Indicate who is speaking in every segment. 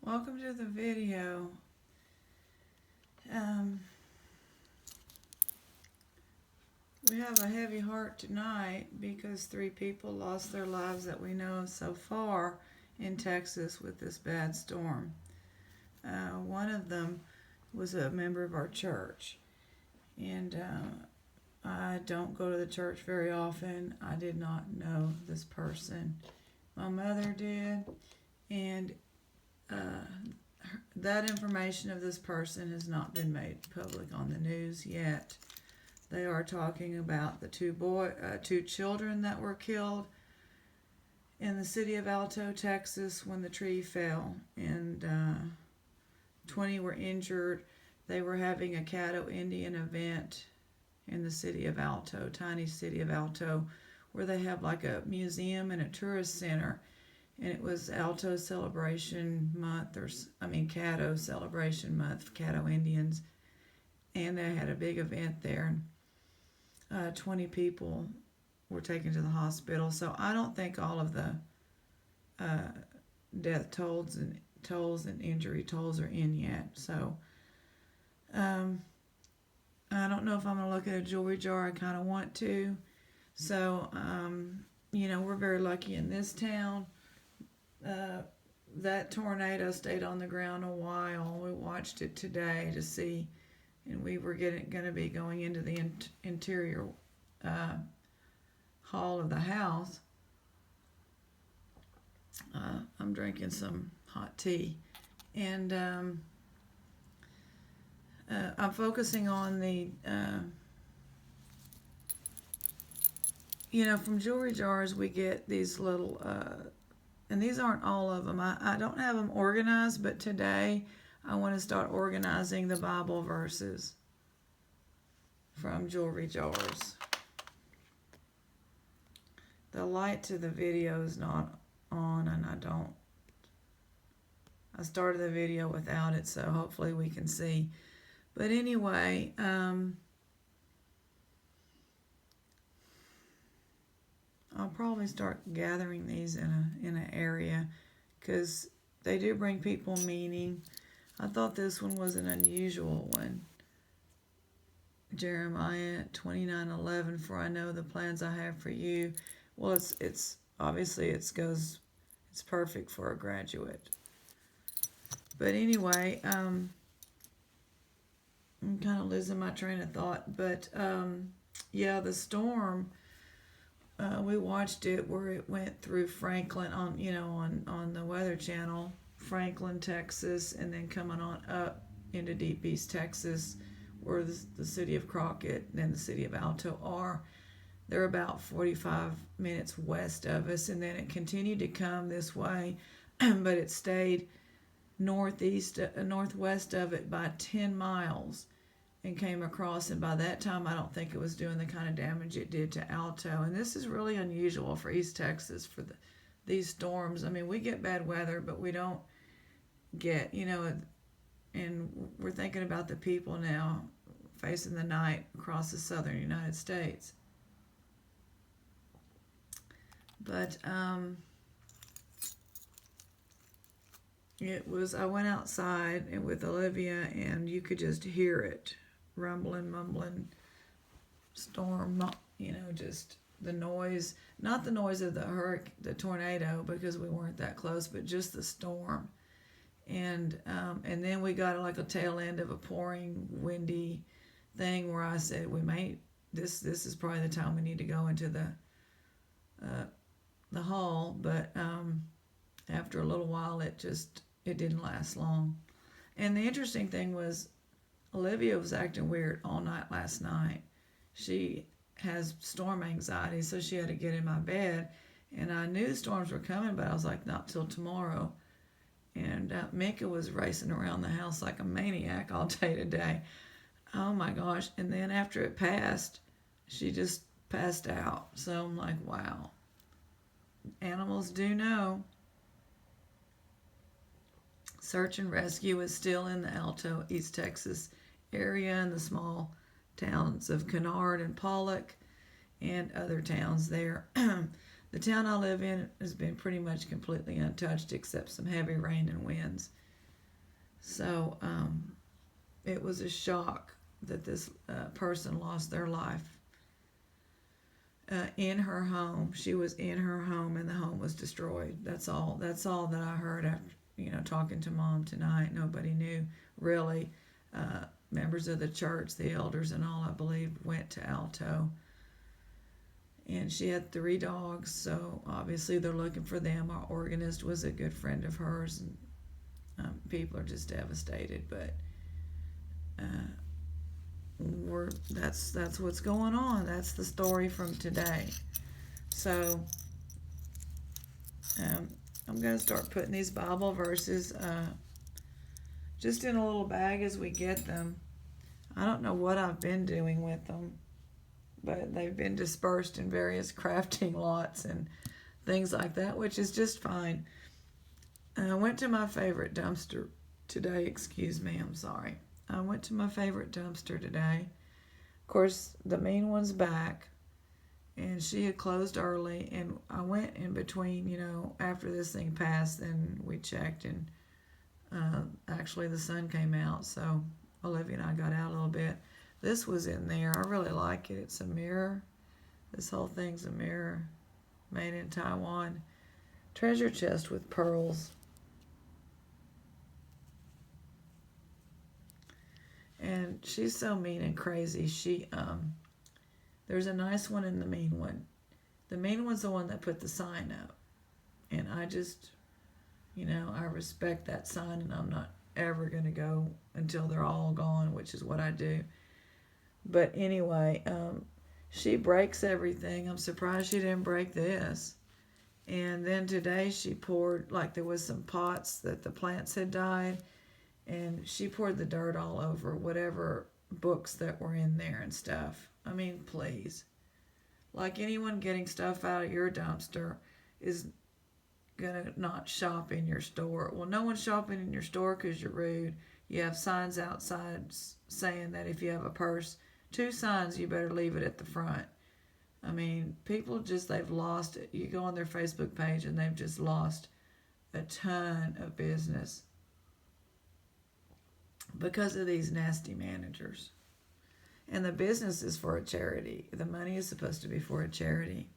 Speaker 1: Welcome to the video. Um, we have a heavy heart tonight because 3 people lost their lives that we know of so far in Texas with this bad storm. One of them was a member of our church, and I don't go to the church very often. I did not know this person. My mother did, and that information of this person has not been made public on the news yet. They are talking about the two children that were killed in the city of Alto, Texas, when the tree fell, and 20 were injured. They were having a Caddo Indian event in the city of Alto, tiny city of Alto, where they have like a museum and a tourist center. And it was Alto Celebration Month, Caddo Celebration Month, Caddo Indians. And they had a big event there. 20 people were taken to the hospital. So I don't think all of the death tolls and injury tolls are in yet. So I don't know if I'm going to look at a jewelry jar. I kind of want to. So, we're very lucky in this town. That tornado stayed on the ground a while. We watched it today to see, and we were going to be going into the interior hall of the house. I'm drinking some hot tea, and I'm focusing on the, from jewelry jars we get these little, and these aren't all of them. I don't have them organized, but today I want to start organizing the Bible verses from jewelry jars. The light to the video is not on, and I started the video without it, so hopefully we can see. But anyway, I'll probably start gathering these in an area because they do bring people meaning. I thought this one was an unusual one. Jeremiah 29:11, for I know the plans I have for you. Well, it's obviously it's perfect for a graduate. But anyway, I'm kind of losing my train of thought. But the storm. We watched it where it went through Franklin on the Weather Channel, Franklin, Texas, and then coming on up into Deep East Texas, where the city of Crockett and the city of Alto are. They're about 45 minutes west of us, and then it continued to come this way, but it stayed northwest of it by 10 miles. And came across, and by that time I don't think it was doing the kind of damage it did to Alto. And this is really unusual for East Texas for these storms. I mean, we get bad weather, but we don't get, and we're thinking about the people now facing the night across the southern United States. But I went outside with Olivia, and you could just hear it. Rumbling, mumbling, storm, just the noise, not the noise of the tornado, because we weren't that close, but just the storm. And then we got like a tail end of a pouring, windy thing where I said, this is probably the time we need to go into the hall. But after a little while, it didn't last long. And the interesting thing was, Olivia was acting weird all night last night. She has storm anxiety, so she had to get in my bed. And I knew the storms were coming, but I was like, not till tomorrow. And Mika was racing around the house like a maniac all day today. Oh my gosh. And then after it passed, she just passed out. So I'm like, wow. Animals do know. Search and rescue is still in the Alto, East Texas area, in the small towns of Kennard and Pollock and other towns there. The town I live in has been pretty much completely untouched except some heavy rain and winds. So it was a shock that this person lost their life in her home. She was in her home, and the home was destroyed. That's all. That's all that I heard after talking to Mom tonight. Nobody knew really. Members of the church, the elders, and all I believe went to Alto. And she had 3 dogs, so obviously they're looking for them. Our organist was a good friend of hers, and people are just devastated. But that's what's going on. That's the story from today. So I'm going to start putting these Bible verses just in a little bag as we get them. I don't know what I've been doing with them, but they've been dispersed in various crafting lots and things like that, which is just fine. I went to my favorite dumpster today. Excuse me, I'm sorry. I went to my favorite dumpster today. Of course, the mean one's back, and she had closed early, and I went in between, after this thing passed, and we checked, and actually the sun came out, so Olivia and I got out a little bit. This was in there. I really like it. It's a mirror. This whole thing's a mirror made in Taiwan. Treasure chest with pearls. And she's so mean and crazy. There's a nice one and the mean one. The mean one's the one that put the sign up. And I just, I respect that sign, and I'm not ever going to go until they're all gone, which is what I do. But anyway, she breaks everything. I'm surprised she didn't break this. And then today she poured, there was some pots that the plants had died, and she poured the dirt all over whatever books that were in there and stuff. I mean, please. Like anyone getting stuff out of your dumpster is going to not shop in your store. Well, no one's shopping in your store because you're rude. You have signs outside saying that if you have a purse, 2 signs, you better leave it at the front. I mean, people they've lost it. You go on their Facebook page and they've just lost a ton of business because of these nasty managers. And the business is for a charity. The money is supposed to be for a charity.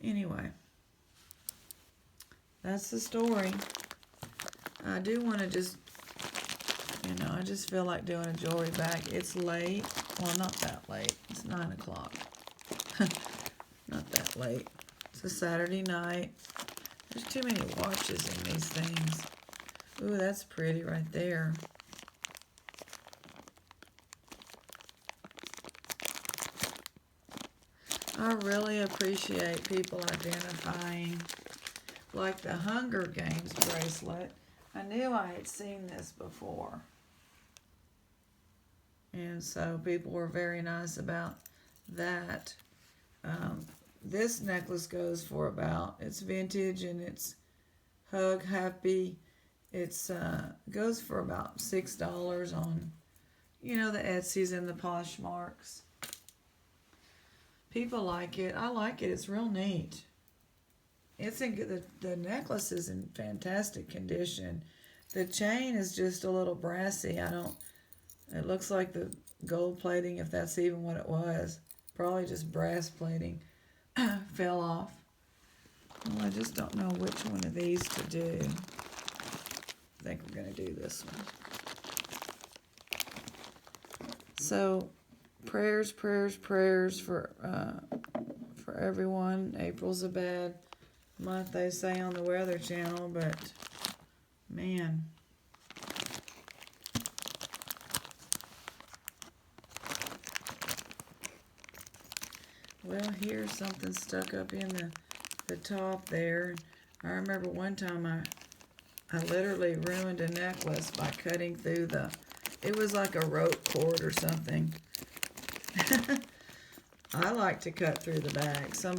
Speaker 1: Anyway, that's the story. I do want to I just feel like doing a jewelry bag. It's late. Well, not that late. It's 9 o'clock. Not that late. It's a Saturday night. There's too many watches in these things. Ooh, that's pretty right there. I really appreciate people identifying, like the Hunger Games bracelet. I knew I had seen this before. And so people were very nice about that. This necklace goes for it's vintage and it's hug happy. It's goes for about $6 on, the Etsy's and the Poshmarks. People like it. I like it. It's real neat. It's in good. The necklace is in fantastic condition. The chain is just a little brassy. It looks like the gold plating, if that's even what it was. Probably just brass plating fell off. Well, I just don't know which one of these to do. I think we're going to do this one. So, prayers for everyone. April's a bad month, they say on the Weather Channel, but man. Well, here's something stuck up in the top there. I remember one time I literally ruined a necklace by cutting through it was like a rope cord or something. I like to cut through the bag. Some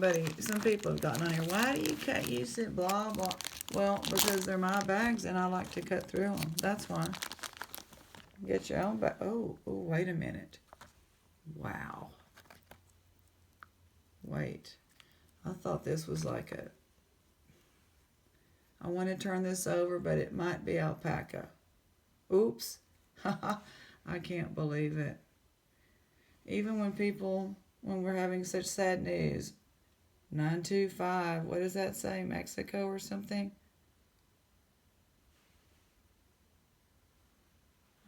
Speaker 1: people have gotten on here, why do you cut, you said blah, blah. Well, because they're my bags and I like to cut through them. That's why. Get your own bag. Oh, wait a minute. Wow. Wait. I thought this was like I want to turn this over, but it might be alpaca. Oops. I can't believe it. Even when we're having such sad news, 925, what does that say? Mexico or something?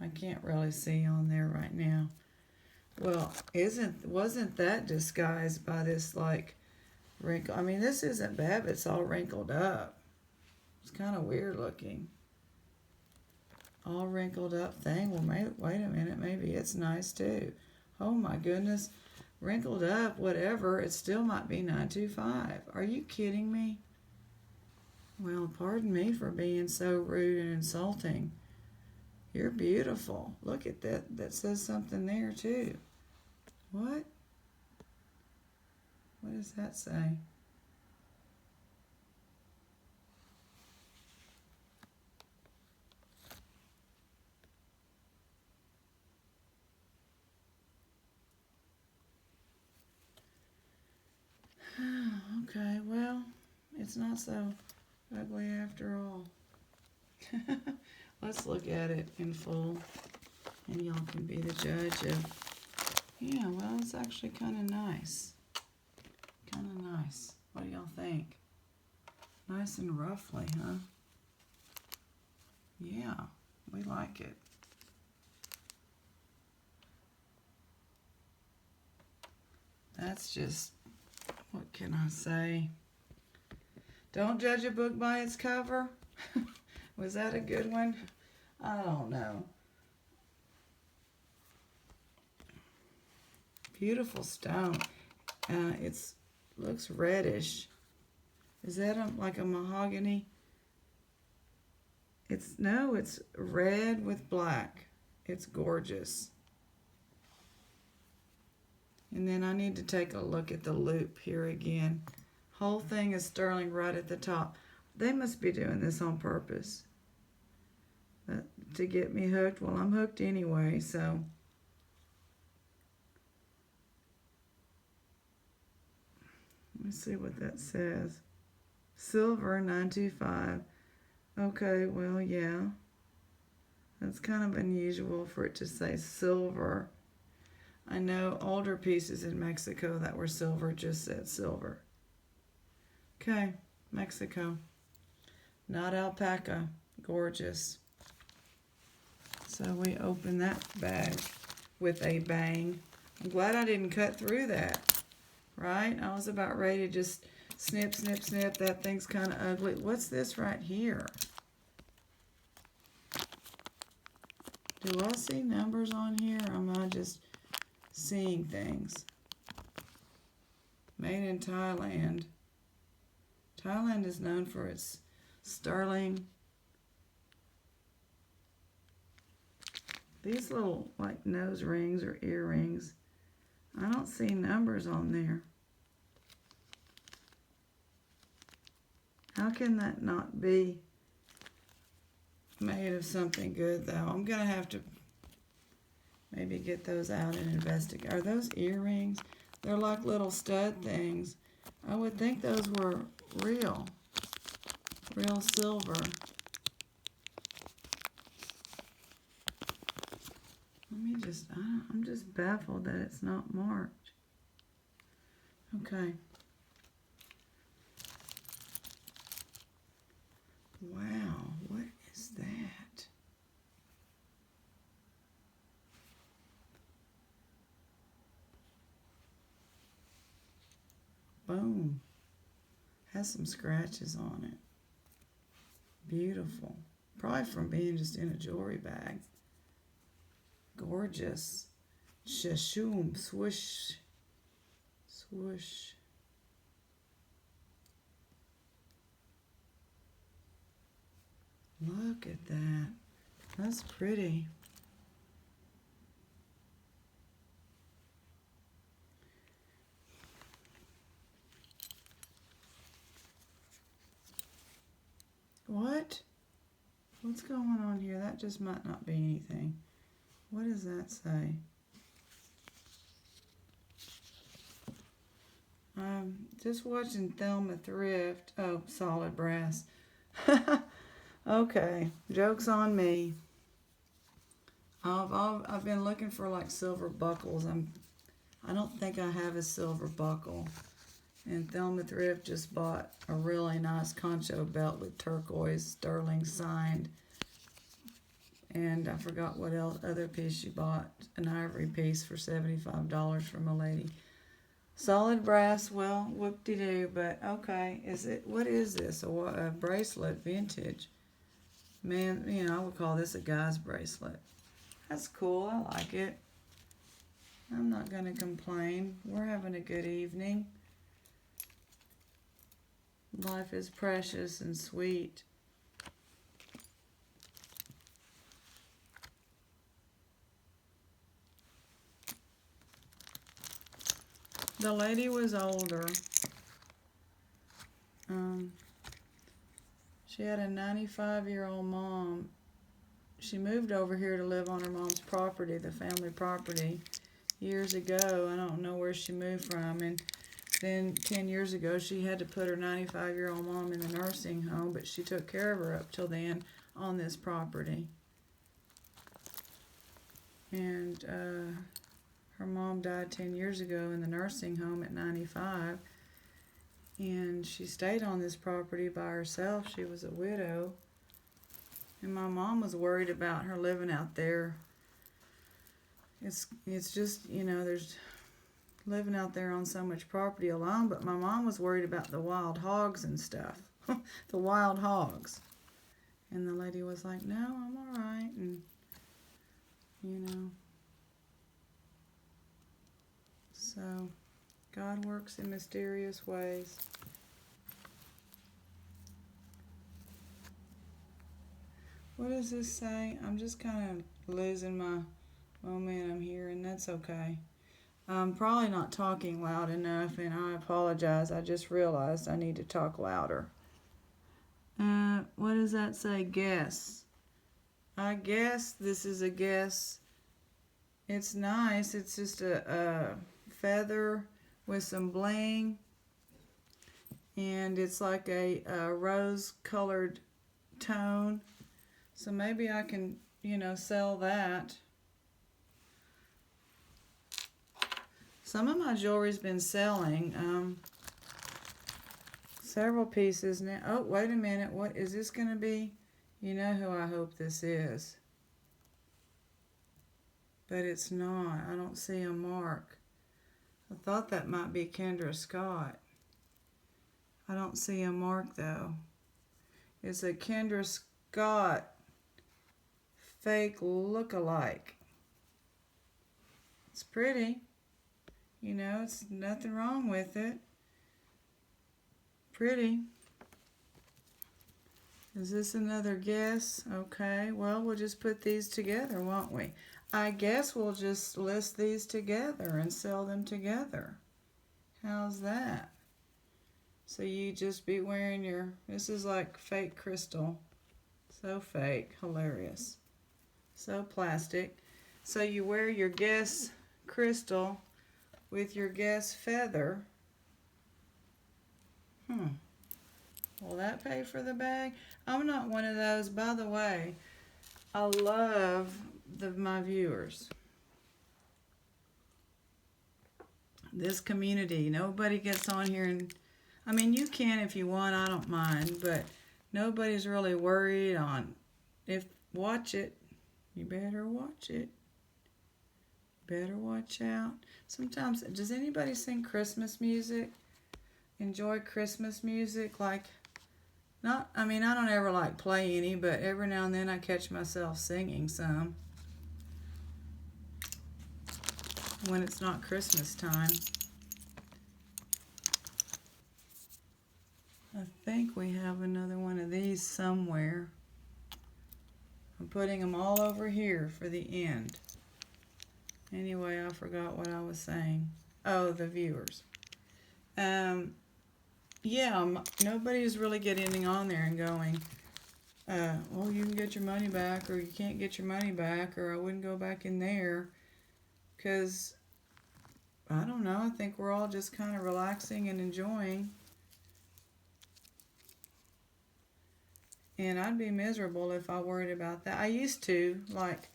Speaker 1: I can't really see on there right now. Well, wasn't that disguised by this like wrinkle? I mean, this isn't bad, but it's all wrinkled up. It's kind of weird looking. All wrinkled up thing. Well, wait a minute. Maybe it's nice too. Oh my goodness. Wrinkled up, whatever. It still might be 925. Are you kidding me? Well, pardon me for being so rude and insulting. You're beautiful. Look at that. That says something there too. What? What does that say? Okay, well, it's not so ugly after all. Let's look at it in full, and y'all can be the judge of, yeah, well, it's actually kind of nice. Kind of nice. What do y'all think? Nice and roughly, huh? Yeah, we like it. That's just, what can I say? Don't judge a book by its cover. Was that a good one? I don't know. Beautiful stone. It's looks reddish. Is that like a mahogany? It's red with black. It's gorgeous. And then I need to take a look at the loop here again. Whole thing is sterling right at the top. They must be doing this on purpose to get me hooked. Well, I'm hooked anyway, so. Let me see what that says. Silver 925. Okay, well, yeah. That's kind of unusual for it to say silver. I know older pieces in Mexico that were silver just said silver. Okay, Mexico. Not alpaca. Gorgeous. So we open that bag with a bang. I'm glad I didn't cut through that, right? I was about ready to just snip, snip, snip. That thing's kind of ugly. What's this right here? Do I see numbers on here, or am I just seeing things? Made in Thailand. Thailand is known for its sterling. These little like nose rings or earrings, I don't see numbers on there. How can that not be made of something good though? I'm gonna have to maybe get those out and investigate. Are those earrings? They're like little stud things. I would think those were real silver. I'm just baffled that it's not marked. Okay. Wow, what is that? Boom. Has some scratches on it. Beautiful. Probably from being just in a jewelry bag. Gorgeous. Shashoom, swoosh, swoosh. Look at that. That's pretty. What? What's going on here? That just might not be anything. What does that say? Just watching Thelma Thrift. Oh, solid brass. Okay, joke's on me. I've been looking for like silver buckles. I don't think I have a silver buckle. And Thelma Thrift just bought a really nice concho belt with turquoise sterling signed. And I forgot what else other piece she bought. An ivory piece for $75 from a lady. Solid brass, well, whoop-de-doo, but okay. What is this? A bracelet, vintage. Man, I would call this a guy's bracelet. That's cool, I like it. I'm not going to complain. We're having a good evening. Life is precious and sweet. The lady was older. She had a 95-year-old mom. She moved over here to live on her mom's property, the family property, years ago. I don't know where she moved from. And then 10 years ago, she had to put her 95-year-old mom in the nursing home, but she took care of her up till then on this property. And her mom died 10 years ago in the nursing home at 95. And she stayed on this property by herself. She was a widow. And my mom was worried about her living out there. It's just, there's living out there on so much property alone. But my mom was worried about the wild hogs and stuff. The wild hogs. And the lady was like, no, I'm all right. And, So, God works in mysterious ways. What does this say? I'm just kind of losing my momentum here, and that's okay. I'm probably not talking loud enough, and I apologize. I just realized I need to talk louder. What does that say? Guess. I guess this is a guess. It's nice. It's just a feather with some bling, and it's like a rose-colored tone. So maybe I can, sell that. Some of my jewelry's been selling. Several pieces now. Oh, wait a minute. What is this going to be? You know who I hope this is. But it's not. I don't see a mark. I thought that might be Kendra Scott. I don't see a mark, though. It's a Kendra Scott fake look-alike. It's pretty. It's nothing wrong with it. Pretty. Is this another guess? Okay, well, we'll just put these together, won't we? I guess we'll just list these together and sell them together. How's that? So you just be wearing this is like fake crystal. So fake, hilarious. So plastic. So you wear your guess crystal with your guess feather. Will that pay for the bag? I'm not one of those. By the way, I love my viewers. This community. Nobody gets on here and... you can if you want. I don't mind. But nobody's really worried on... Watch it. You better watch it. Better watch out. Sometimes... Does anybody sing Christmas music? Enjoy Christmas music? I don't ever play any, but every now and then I catch myself singing some when it's not Christmas time. I think we have another one of these somewhere. I'm putting them all over here for the end. Anyway, I forgot what I was saying. Oh, the viewers. Nobody's really getting on there and going, you can get your money back, or you can't get your money back, or I wouldn't go back in there. Because, I don't know, I think we're all just kind of relaxing and enjoying. And I'd be miserable if I worried about that. I used to, like,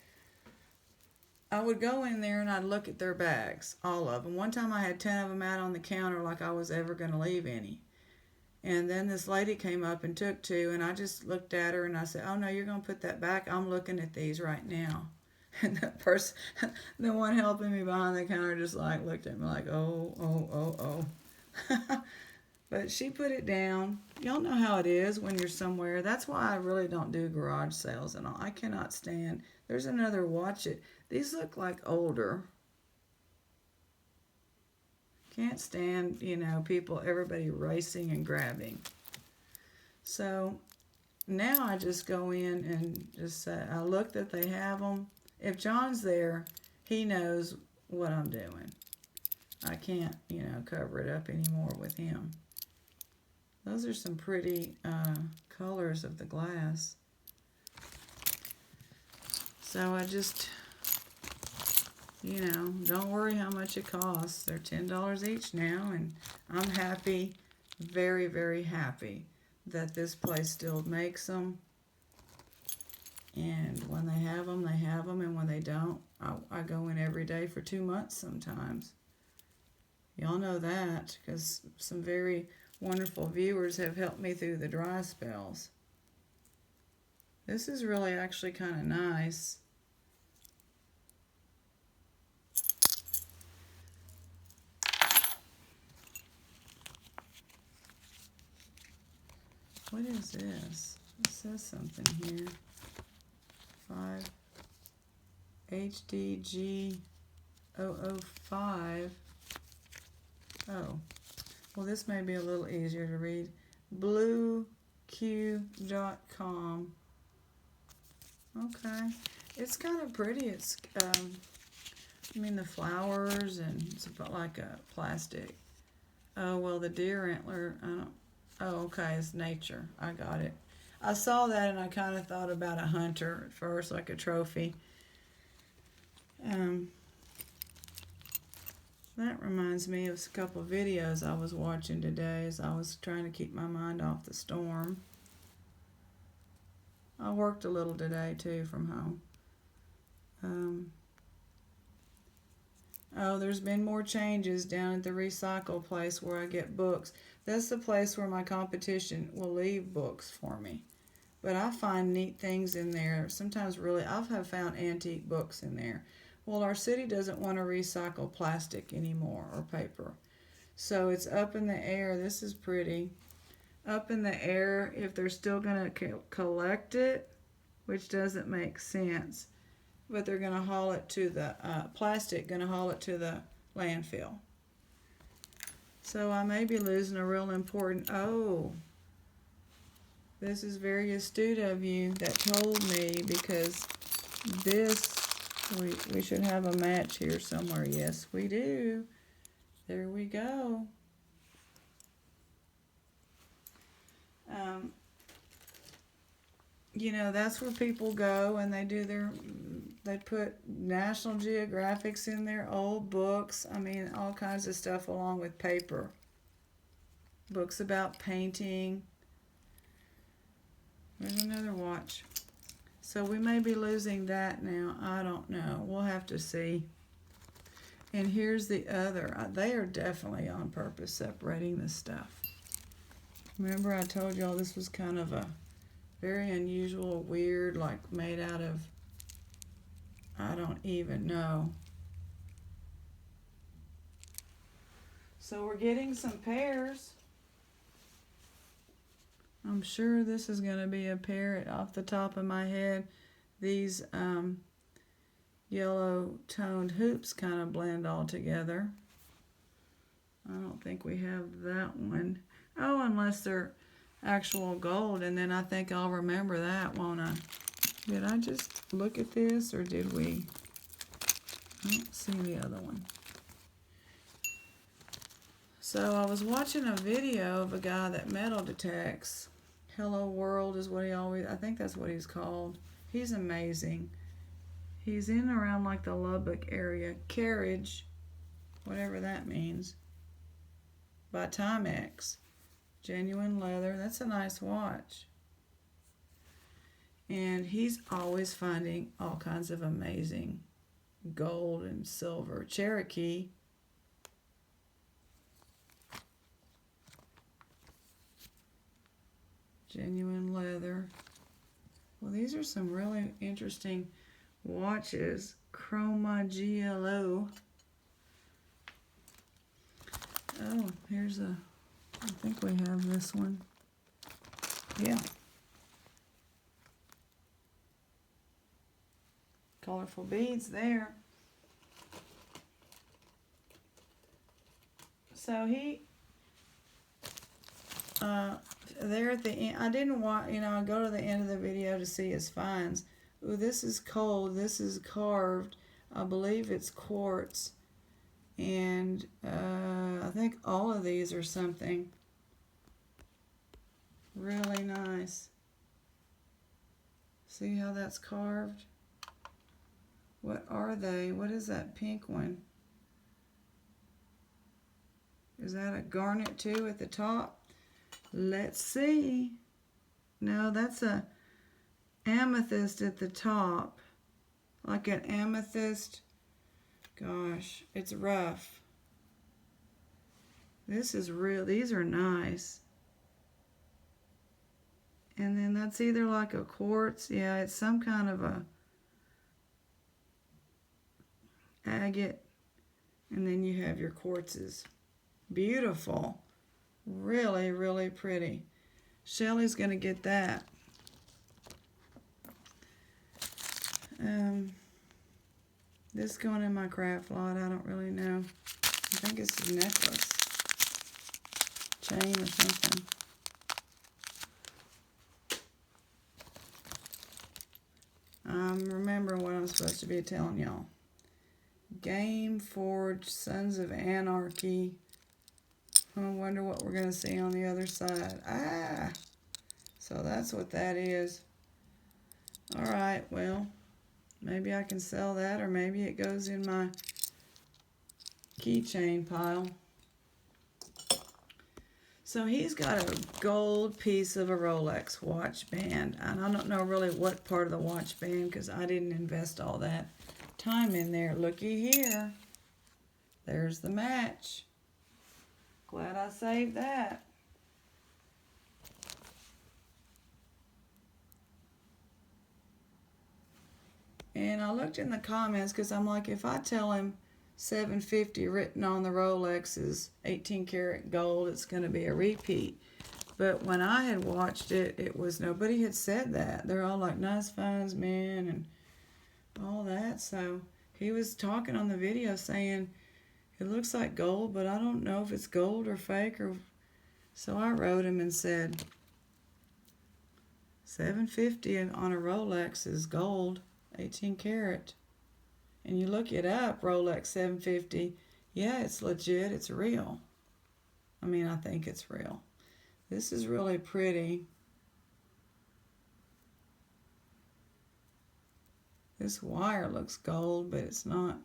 Speaker 1: I would go in there and I'd look at their bags, all of them. One time I had 10 of them out on the counter like I was ever going to leave any. And then this lady came up and took 2, and I just looked at her and I said, "Oh no, you're going to put that back. I'm looking at these right now." And that person, the one helping me behind the counter, just like looked at me like, "Oh, oh, oh, oh." But she put it down. Y'all know how it is when you're somewhere. That's why I really don't do garage sales and all. I cannot stand. There's another watch it. These look like older. Can't stand, people, everybody racing and grabbing. So now I just go in and just say, I look that they have them. If John's there, he knows what I'm doing. I can't, cover it up anymore with him. Those are some pretty colors of the glass. So I just, don't worry how much it costs. They're $10 each now, and I'm happy, very, very happy that this place still makes them. And when they have them, they have them, and when they don't, I go in every day for 2 months sometimes. Y'all know that, because some very wonderful viewers have helped me through the dry spells. This is really actually kind of nice. What is this? It says something here. 5 HDG 005. Oh, well, this may be a little easier to read. BlueQ.com. Okay, it's kind of pretty. It's the flowers, and it's about like a plastic. Oh, well, the deer antler, I don't. Oh, okay, it's nature. I got it. I saw that and I kind of thought about a hunter at first, like a trophy. That reminds me of a couple of videos I was watching today as I was trying to keep my mind off the storm. I worked a little today too from home. Oh, there's been more changes down at the recycle place where I get books. That's the place where my competition will leave books for me. But I find neat things in there. Sometimes really, I have found antique books in there. Well, our city doesn't want to recycle plastic anymore or paper. So it's up in the air. This is pretty. Up in the air if they're still going to collect it, which doesn't make sense. But they're going to haul it to the going to haul it to the landfill. So I may be losing a real important, this is very astute of you that told me, because this, we should have a match here somewhere. Yes, we do. There we go. That's where people go and they put National Geographics in their old books. All kinds of stuff along with paper. Books about painting. There's another watch. So we may be losing that now. I don't know. We'll have to see. And here's the other. They are definitely on purpose separating this stuff. Remember I told y'all this was kind of a very unusual, weird, like made out of, I don't even know. So we're getting some pears. I'm sure this is going to be a pear off the top of my head. These yellow toned hoops kind of blend all together. I don't think we have that one. Oh, unless they're actual gold, and then I think I'll remember that, won't I? Did I just look at this, or did we? I don't see the other one. So I was watching a video of a guy that metal detects. Hello World is what I think that's what he's called. He's amazing. He's in around like the Lubbock area. Carriage, whatever that means, by Timex. Genuine leather. That's a nice watch. And he's always finding all kinds of amazing gold and silver. Cherokee. Genuine leather. Well, these are some really interesting watches. Chroma GLO. Oh, here's a, I think we have this one. Yeah. Colorful beads there. So he, there at the end, I didn't want, I go to the end of the video to see his finds. Ooh, this is cold. This is carved. I believe it's quartz. And I think all of these are something really nice. See how that's carved? What are they? What is that pink one? Is that a garnet too at the top? Let's see. No, that's a amethyst at the top. Like an amethyst. Gosh, it's rough. This is real. These are nice. And then that's either like a quartz. Yeah, it's some kind of a agate. And then you have your quartzes. Beautiful. Really, really pretty. Shelly's going to get that. This going in my craft lot, I don't really know. I think it's a necklace. Chain or something. Remember what I'm supposed to be telling y'all. Game Forge, Sons of Anarchy. I wonder what we're going to see on the other side. Ah! So that's what that is. Alright, well, maybe I can sell that, or maybe it goes in my keychain pile. So he's got a gold piece of a Rolex watch band. And I don't know really what part of the watch band, because I didn't invest all that time in there. Looky here. There's the match. Glad I saved that. And I looked in the comments, because I'm like, if I tell him 750 written on the Rolex is 18 karat gold, it's going to be a repeat. But when I had watched it, it was, nobody had said that. They're all like, nice finds, man, and all that. So he was talking on the video saying, it looks like gold, but I don't know if it's gold or fake. Or so I wrote him and said, 750 on a Rolex is gold, 18 karat. And you look it up, Rolex 750, yeah, it's legit, it's real. I mean, I think it's real. This is really pretty. This wire looks gold, but it's not.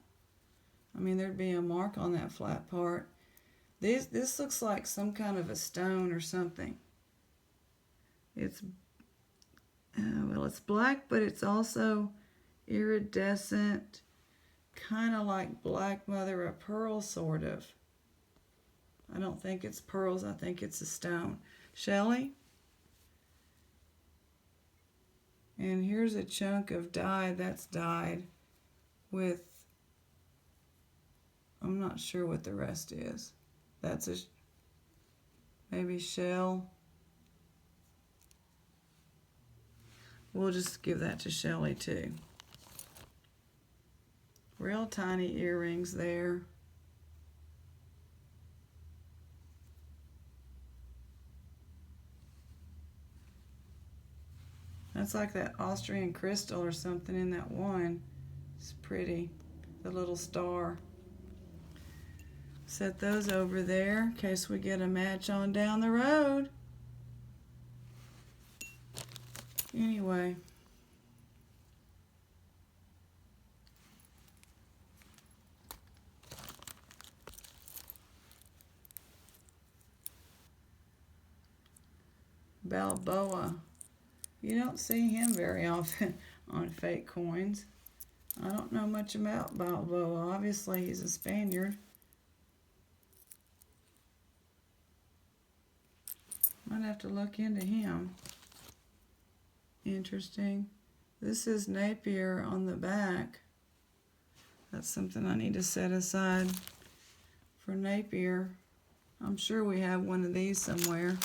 Speaker 1: I mean, there'd be a mark on that flat part. This looks like some kind of a stone or something. It's, well, it's black, but it's also iridescent. Kind of like black mother of pearl, sort of. I don't think it's pearls. I think it's a stone. Shelly? And here's a chunk of dye. That's dyed with, I'm not sure what the rest is. That's a, maybe shell. We'll just give that to Shelly too. Real tiny earrings there. That's like that Austrian crystal or something in that one. It's pretty. The little star. Set those over there in case we get a match on down the road. Anyway. Balboa. You don't see him very often on fake coins. I don't know much about Balboa. Obviously, he's a Spaniard. Might have to look into him. Interesting. This is Napier on the back. That's something I need to set aside for Napier. I'm sure we have one of these somewhere.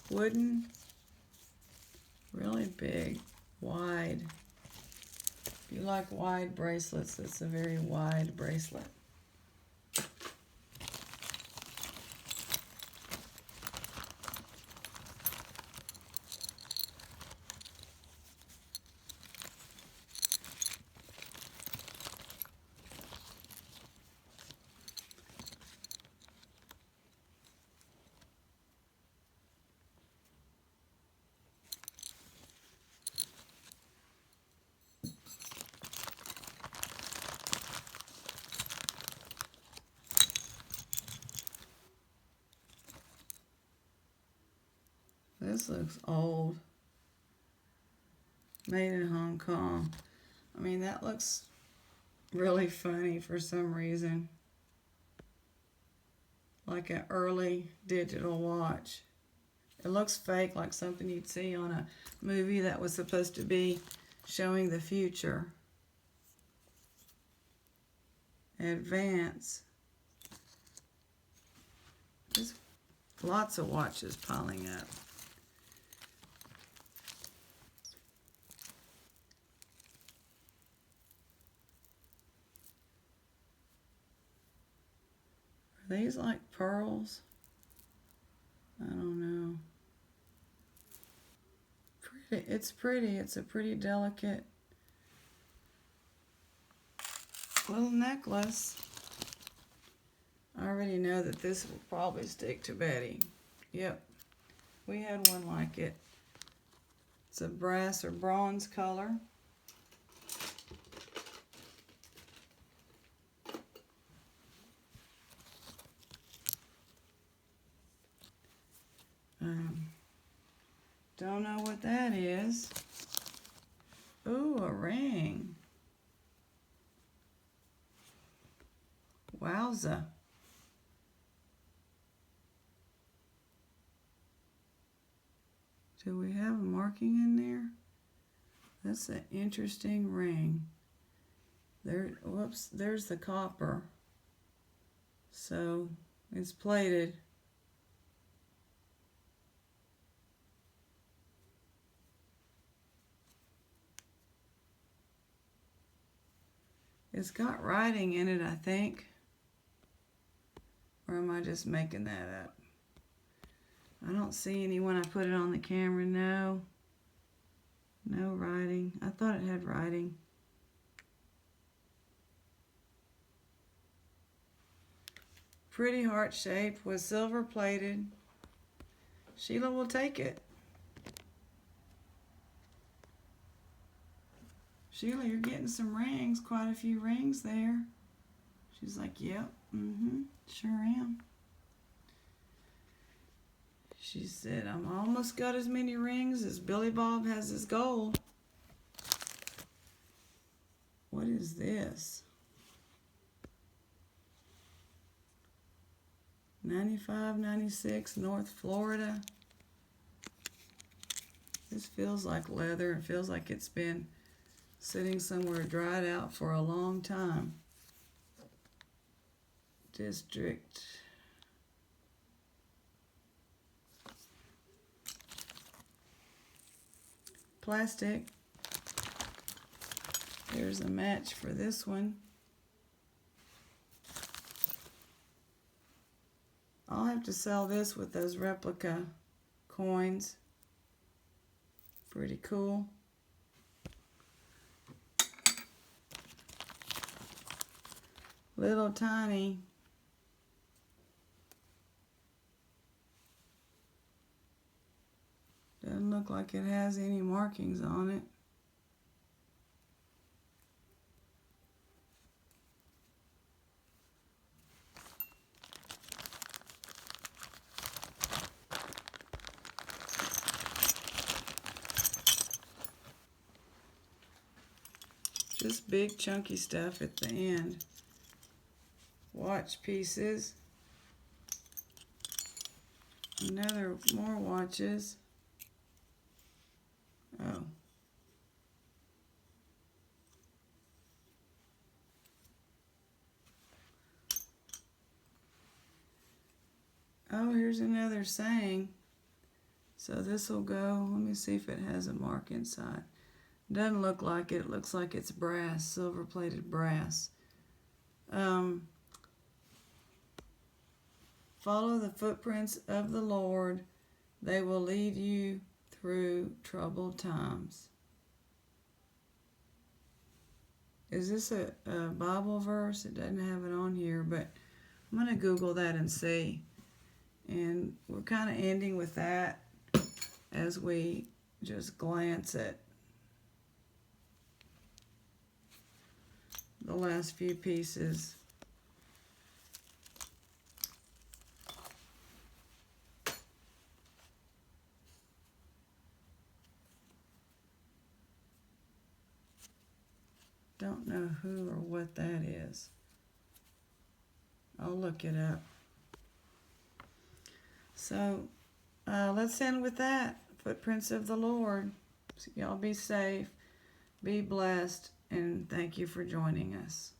Speaker 1: Wooden, really big, wide. If you like wide bracelets, it's a very wide bracelet. This looks old. Made in Hong Kong. I mean, that looks really funny for some reason. Like an early digital watch. It looks fake, like something you'd see on a movie that was supposed to be showing the future. Advance. There's lots of watches piling up. Are these like pearls? I don't know. Pretty. It's pretty. It's a pretty delicate little necklace. I already know that this will probably stick to Betty. Yep. We had one like it. It's a brass or bronze color. Don't know what that is. Ooh, a ring. Wowza. Do we have a marking in there? That's an interesting ring. There, whoops, there's the copper. So it's plated. It's got writing in it, I think. Or am I just making that up? I don't see any when I put it on the camera. No. No writing. I thought it had writing. Pretty heart shape with silver plated. Sheila will take it. Sheila, you're getting some rings, quite a few rings there. She's like, yep, sure am. She said, I'm almost got as many rings as Billy Bob has his gold. What is this? 95, 96, North Florida. This feels like leather. It feels like it's been sitting somewhere dried out for a long time. District. Plastic. There's a match for this one. I'll have to sell this with those replica coins. Pretty cool. Little tiny. Doesn't look like it has any markings on it. Just big chunky stuff at the end. Watch pieces. More watches. Oh. Oh, here's another saying. So this will go, let me see if it has a mark inside. Doesn't look like it. It looks like it's brass, silver-plated brass. Follow the footprints of the Lord. They will lead you through troubled times. Is this a Bible verse? It doesn't have it on here, but I'm going to Google that and see. And we're kind of ending with that as we just glance at the last few pieces. Don't know who or what that is. I'll look it up. So let's end with that. Footprints of the Lord. So y'all be safe, be blessed, and thank you for joining us.